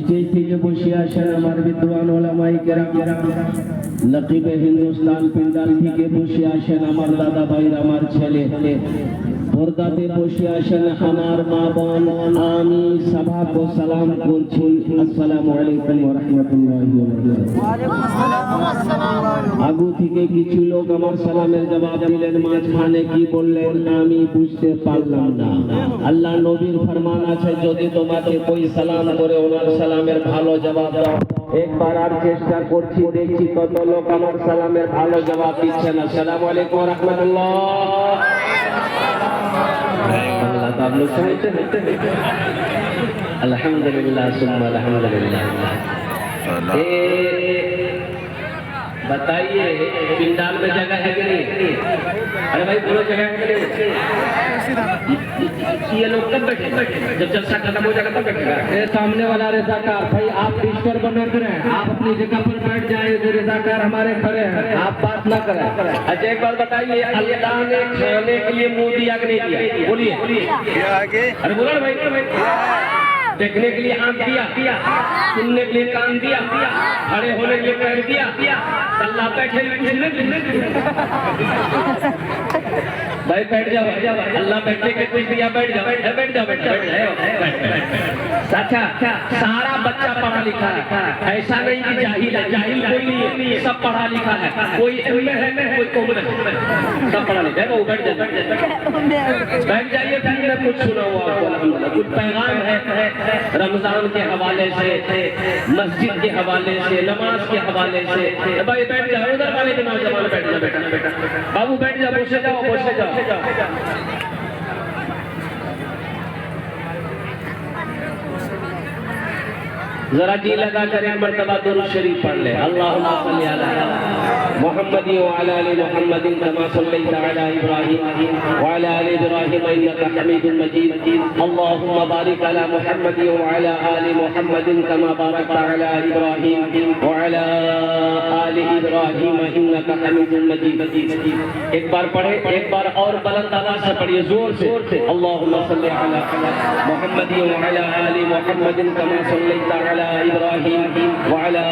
Stage থেকে বসে আছেন আমার বিদ্বান ওলামায়ে কেরাম নকিবে হিন্দুস্তান পিন্ডাল থেকে বসে আছেন আমার দাদা ভাইরা আমার ছেলে পর্দাতে বসে আছেন আমার মা বোন আমি সভা को সালাম করছি আসসালামু আলাইকুম ওয়া রাহমাতুল্লাহি ওয়া বারাকাতুহু ওয়া আলাইকুম আসসালাম আগু থেকে কিছু লোক আমার সালামের জবাব দিলেন মাঝখানে কি বললেন আমি বুঝতে পারলাম না আল্লাহ নবীর ফরমান আছে যদি তোমাকে কোই সালাম করে ওনার সালামের ভালো জবাব দাও একবার আর চেষ্টা করছি দেখছি কত লোক আমার সালামের ভালো জবাব দিচ্ছেন আসসালামু আলাইকুম ওয়া রাহমাতুল্লাহ अल्लाह आप लोग समझते हैं अल्हम्दुलिल्लाह सुम्मा अल्हम्दुलिल्लाह बताइए पिंडाल में जगह है कि नहीं अरे भाई बोलो जगह है कि नहीं ये लोग कब बैठे जब जलसा खत्म हो जाएगा तब बैठेगा सामने वाला रज़ाकार भाई आप डिस्टर्ब न करें आप अपनी जगह पर बैठ जाए जो रज़ाकार हमारे खड़े हैं आप बात ना करें अच्छा एक बात बताइए अल्लाह ने खाने के लिए मुंह दिया कि नहीं दिया बोलिए आगे अरे बोलो ना भाई देखने के लिए आंख दिया सुनने के लिए कान दिया खड़े होने के लिए पैर दिया अल्लाह बैठे भाई बैठ जाओ अल्लाह बैठने के कुछ दिया बैठ जाओ अच्छा सारा बच्चा पढ़ा लिखा है ऐसा नहीं कि जाहिल है जाहिल कोई नहीं है सब पढ़ा लिखा है कोई एमए है कोई कॉमन है सब पढ़ा लिखा है वो बैठ जाइए फिर मैं कुछ सुना हुआ अल्हम्दुलिल्लाह कुछ पैगाम है रमजान के हवाले से मस्जिद के हवाले से नमाज के हवाले से भाई बैठ जाओ उधर वाले के नौजवान बैठ जाओ बेटा बाबू बैठ जाओ बसे जाओ जरा जी लगा कर एक मर्तबा दुरूद शरीफ पढ़ ले अल्लाहुम्मा सल्ली अला मुहम्मद व अला आलि मुहम्मद कमा सल्लैता अला इब्राहीम व अला आलि इब्राहीम इन्नका हमीदुम मजीद अल्लाहुम्मा बारिक अला मुहम्मद व अला आलि मुहम्मद कमा बारकता अला इब्राहीम व अला आलि इब्राहीम इन्नका हमीदुम मजीद एक बार पढ़े एक बार और बुलंद आवाज से पढ़िए जोर से अल्लाहुम्मा सल्ली अला मुहम्मद व अला आलि मुहम्मद कमा सल्लैता इब्राहीम वअला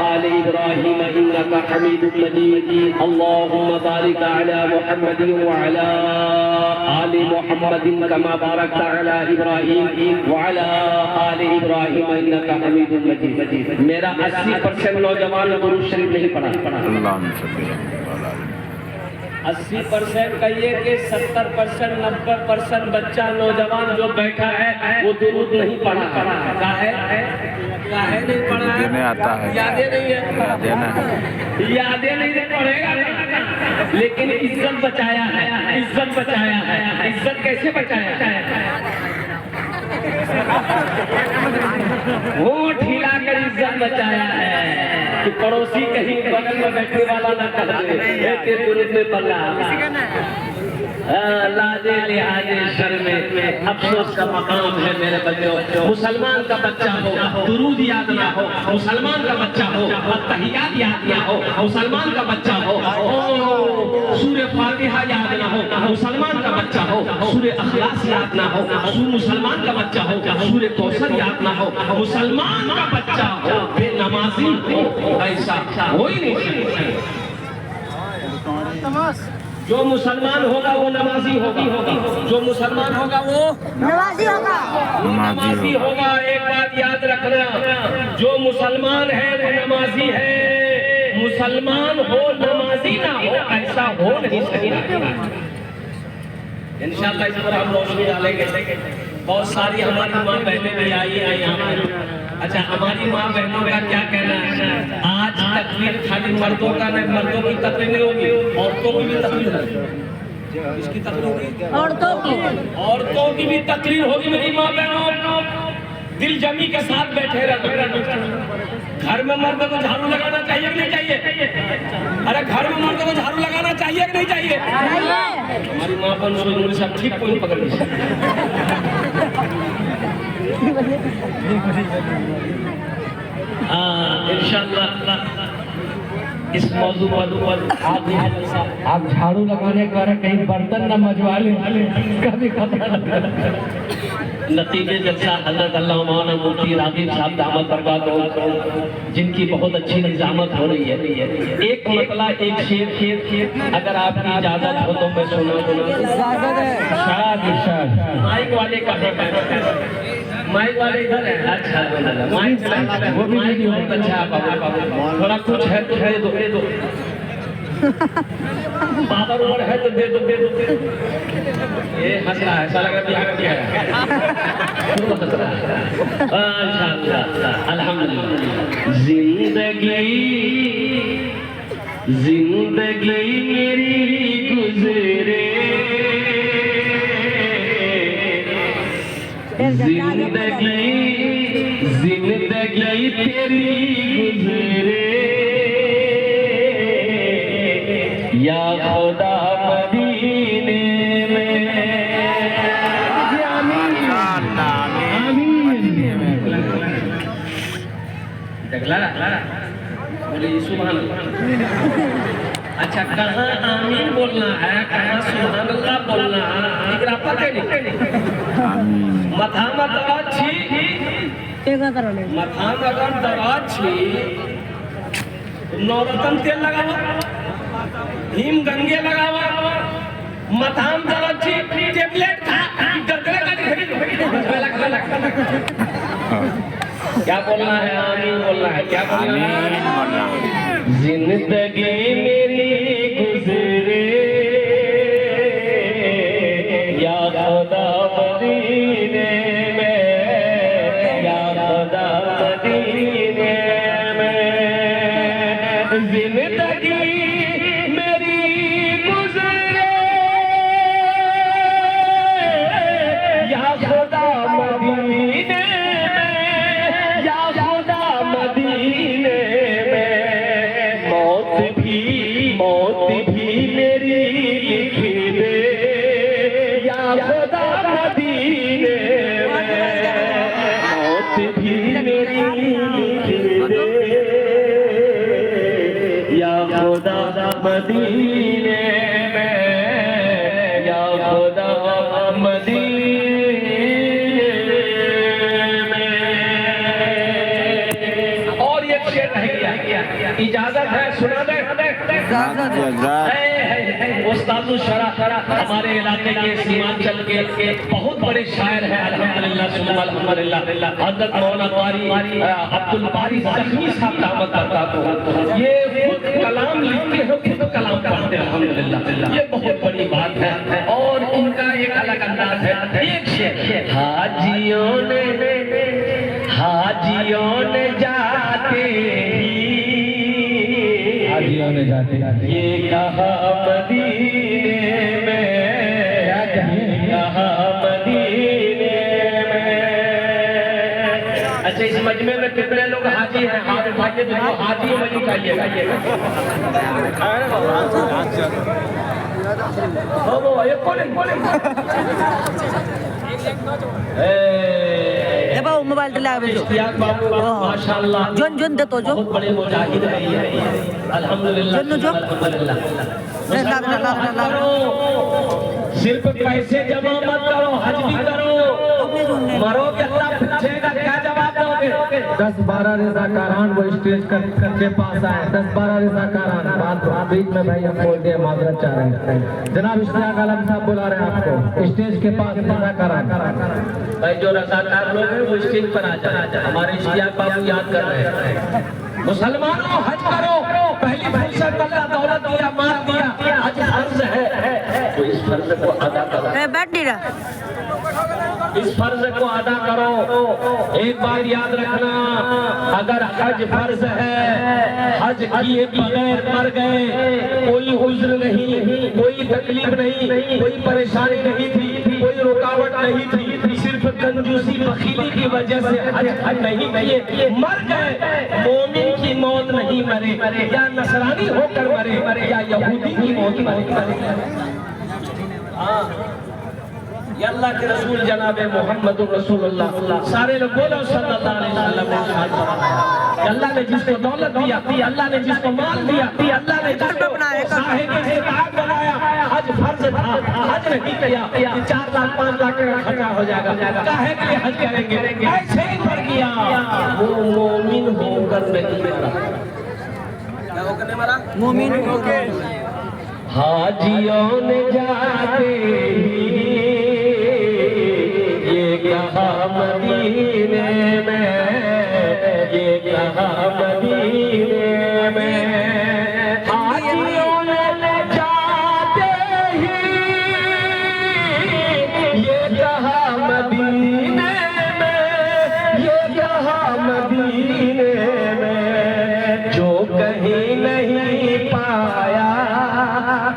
आलि इब्राहीम इन्नका हमीदुम मजीद अल्लाहुम्मा बारिक अला मुहम्मद वअला आलि मुहम्मद कमा बारकता अला इब्राहीम वअला आलि इब्राहीम इन्नका हमीदुम मजीद मेरा 80% नौजवान दुरूद शरीफ नहीं पढ़ा 80% कहिए कि 70% 90% बच्चा नौजवान जो बैठा है वो दुरूद नहीं पढ़ा है नहीं पढ़ा है आता है यादें नहीं है यादें नहीं पढ़ेगा लेकिन इज्जत बचाया है इज्जत कैसे बचाया है वो ढीला कर इज्जत बचाया है कि पड़ोसी कहीं बगल में बैठने वाला ना कर दे दुरूद में पढ़ा लाजे लिहाजे शर्मे अफसोस का मकाम है मेरे बच्चों मुसलमान का बच्चा हो दुरूद याद ना हो मुसलमान का बच्चा हो तहियात याद ना हो मुसलमान का बच्चा हो सूरह फातिहा याद ना हो मुसलमान का बच्चा हो सूरह अखलास याद ना हो मुसलमान का बच्चा हो सूरह कौसर याद ना हो मुसलमान का बच्चा हो बेनमाजी हो ऐसा हो ही नहीं जो मुसलमान होगा वो नमाजी होगा, जो मुसलमान होगा वो नमाजी होगा, नमाजी होगा। एक बात याद रखना, जो मुसलमान है वो नमाजी है, मुसलमान हो नमाजी ना हो ऐसा हो नहीं सकता। इंशाअल्लाह इस पर हम रोशनी डालेंगे। बहुत सारी हमारी माँ बहनें भी आई हैं यहाँ पर। अच्छा, हमारी माँ बहनों का क्या कहना है? आज तकरीर खाली मर्दों का नहीं, मर्दों की तकरीर नहीं होगी, औरतों की भी तकरीर होगी। किसकी तकरीर होगी? औरतों की भी तकरीर होगी। मेरी माँ बहनों, दिल जमी के साथ बैठे रहना। घर में मर्द को झाड़ू लगाना चाहिए कि नहीं चाहिए? अरे घर में मर्द को झाड़ू लगाना चाहिए कि नहीं चाहिए? हमारी माँ बहन सब ठीक कोई पकड़ ली। इंशाअल्लाह इस मौजू पर आप झाड़ू लगाने के द्वारा कहीं बर्तन न मजवा ले, इसका भी खतरा नतीजे जलसा हजरत अल्लाह मौलाना मुफ्ती रागिब साहब दामद बरकातहू, जिनकी बहुत अच्छी निजामत हो रही है। एक मतला एक शेर अगर आपकी इजाजत हो तो मैं सुना। माइक वाले का माइक वाले इधर है। अच्छा, माइक वो भी बहुत अच्छा है। थोड़ा कुछ है तो दे दो, पावर और है तो दे दो। ये हंस रहा है, ऐसा लग रहा है क्या है? अच्छा, अल्हम्दुलिल्लाह। जिंदगी मेरी गुजरे, जिंदगी तेरी गुजरे, या खुदा मदीने में। अच्छा, कहाँ आमीन बोलना है, कहाँ सुभान अल्लाह बोलना है, इकरा पता नहीं। मथामा दवा छी, मथामा दवा छी, नौरतन तेल लगावा, हिम गंगे लगावा, मथाम दवा छी, टेबलेट खा, गरगरे क्या बोलना है? आमीन बोलना है। क्या बोलना है? जिंदगी मेरी गुजरे, या खुदा मदीने में, या खुदा मदीने में। जिंदगी मेरी गुजरे, या खुदा मदीने में, या खुदा मदीने में। मौत भी मेरी लिख दे, या खुदा मदीने में। मौत भी मेरी लिख दे, या खुदा मदीने में, या खुदा मदीने में। और ये शेर रह गया, इजाजत है सुना दे। उस्तादुल शरा हमारे इलाके के सीमांचल के बहुत बड़े शायर हैं, अल्हम्दुलिल्लाह सुन्ना अल्हम्दुलिल्लाह। हज़रत मौलाना वारी अब्दुल बारी ज़ख्मी साहब दामद बरकातहू, ये खुद कलाम लिखते हो, खुद कलाम पढ़ते हैं, अल्हम्दुलिल्लाह। ये बहुत बड़ी बात है। और इनका एक अलग अंदाज है। एक शेर, हाजियों ने जाते ये कहा मदीने में, कहा मदीने में। अच्छा, इस मजमे में कितने लोग हाजी हैं? हाथ उठाइए जो हाजी में दिखाइएगा। मोबाइल माशाअल्लाह, जोन दे तो जो बहुत बड़े मुजाहिद हैं ये, अल्हम्दुलिल्लाह। सिर्फ पैसे जमा मत करो, हज भी करो। मरोगे अल्लाह पूछेगा क्या जवाब दोगे? 10-12 रज़ाकारान वो स्टेज के पास आए। 10-12 रज़ाकारान बात बीच में भाई हम बोल दिए, माजरत चाह रहे हैं। जनाब इश्तियाक आलम साहब बुला रहे हैं आपको स्टेज के पास। रज़ाकारान भाई जो रज़ाकार लोग हैं वो स्टेज पर आ जाए। हमारे इश्तियाक बाबू याद कर रहे हैं। मुसलमानों हज करो, पहली फुर्सत अल्लाह दौलत दिया, माल दिया, हज फर्ज है, तो इस फर्ज को अदा करो। बैठ नहीं रहा, इस फर्ज को अदा करो। एक बात याद रखना, अगर हज फर्ज है, हज किए बगैर मर गए, कोई उज्र नहीं, कोई तकलीफ नहीं, कोई परेशानी नहीं थी, कोई रुकावट नहीं थी, सिर्फ कंजूसी बखीली की वजह से हज नहीं किए, मर गए, मोमिन की मौत नहीं मरे, या नसरानी होकर मरे, या यहूदी की मौत मरे। अल्लाह के रसूल जनाबे मोहम्मद रसूलुल्लाह सारे लोग बोलो सल्लल्लाहु अलैहि वसल्लम ने इरशाद फरमाया, अल्लाह ने जिसको दौलत दिया, अल्लाह ने जिसको माल दिया, अल्लाह ने जिसको साहिब इस्तेताब बनाया, हज फर्ज था, हज नहीं किया, 4 लाख 5 लाख का खर्चा हो जाएगा, काहे के लिए हज करेंगे? ऐसे ही मर गया, वो मोमिन होकर नहीं मरा। क्या होकर नहीं मरा? मोमिन होकर। हाजियों ने जाते मदीने में, ये कहा मदीने में, हाजियों ने जाते ही ये कहा मदीने में, ये कहा मदीने में, जो कहीं नहीं पाया,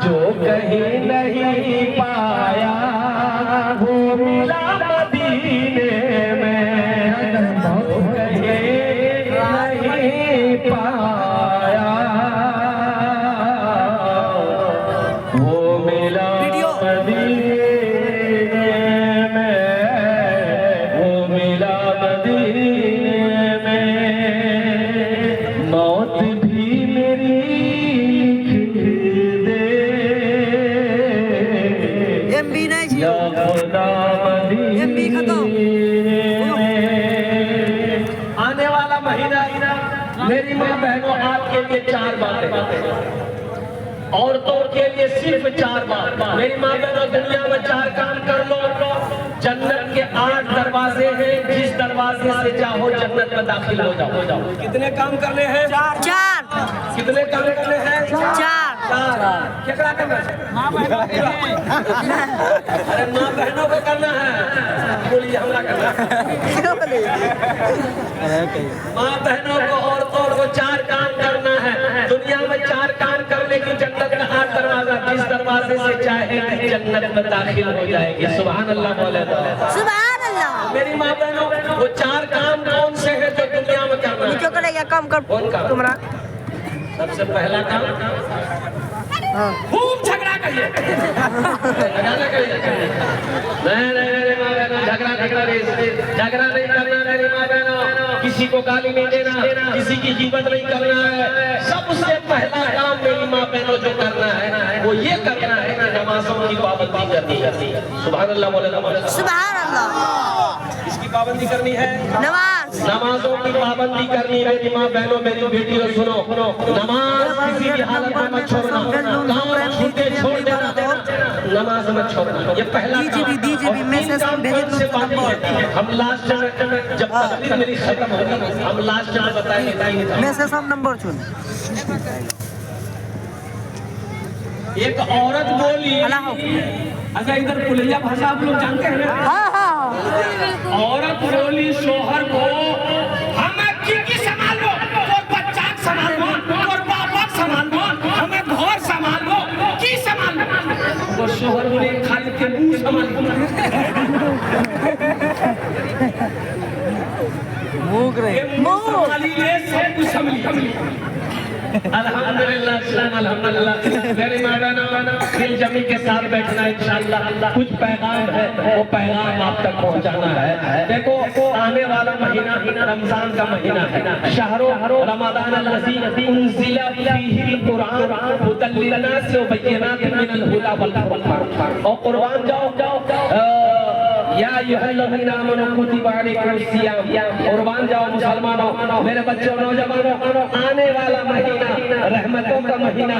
जो कहीं नहीं पाया, वो मिला मदीने में, वो कहीं नहीं पाया, वो मिला मदीने में, वो मिला मदीने में, मौत भी मेरी लिख दे या खुदा आने वाला महीना। मेरी माँ बहनों, आपके लिए 4 बातें, औरतों के लिए सिर्फ 4 बात। मेरी माँ बहनों, दुनिया में 4 काम कर लो, जन्नत के 8 दरवाजे हैं, जिस दरवाजे से चाहो जन्नत में दाखिल हो जाओ। कितने काम करने हैं? 4। कितने काम करने हैं? 4। क्या करना है? माँ बहनों अरे माँ बहनों को करना है, बोलिए हमला करना है। माँ बहनों को, औरतों को 4 काम करना है। दुनिया में 4 काम करने की जन्नत का 8 दरवाजा, जिस दरवाजे से चाहे जन्नत में दाखिल हो जाएगी। सुभान अल्लाह बोले तो सुभान अल्लाह। मेरी माँ बहनों, वो 4 काम कौन से है जो दुनिया में करना है? जो करेगा काम कर। कौन काम? तुम्हारा सबसे पहला काम, खूब झगड़ा करिए। नहीं माँ बहनों, झगड़ा नहीं करना। मेरी माँ बहनों, किसी को गाली नहीं देना, किसी की गिबत नहीं करना है। सबसे पहला काम मेरी माँ बहनों जो करना है, वो ये करना है कि नमाजों की पाबंदी करनी है। सुभान अल्लाह बोले नमाज। सुभान अल्लाह। इसकी पाबंदी करनी है, नमाजों की पाबंदी करनी है। मेरी माँ बहनों, मेरी वीडियो सुनो, नमाज किसी भी हालत में मत छोड़ना, काम छूटे छोड़ देना, नमाज मत छोड़ना। ये पहला काम। से बात है, हम लास्ट में जब तकरीर मेरी खत्म होगी, हम लास्ट में बताएंगे। मैं से सब नंबर चुन। एक औरत बोली, अच्छा इधर पुलिया भाषा आप लोग जानते हैं ना? औरत बोली शोहर को, हमें की संभालो, और बच्चा संभालो, और बाबा संभालो, हमें घर संभालो, की संभालो। वो शोहर बोले खाली के मुंह संभालो। मुंह संभाली ले, सब कुछ संभाली। अल्हम्दुलिल्लाह। मेरी माँ बहनों, दिल जमी के साथ बैठना इंशाअल्लाह। कुछ पैगाम है, वो पैगाम आप तक पहुँचाना है। देखो, आने वाला महीना रमजान का महीना है। शहरो रमज़ान अल्लज़ी उन्ज़िला फ़ीहिल क़ुरआन हुदल लिन्नास व बय्यिनातिन मिनल हुदा वल फुरक़ान। और कुर्बान जाओ, या अय्युहल्लज़ीना आमनू कुतिबा अलैकुमुस्सियाम, कुर्बान जाओ मुसलमानों, मेरे बच्चों, नौजवानों, आने वाला महीना रहमतों का महीना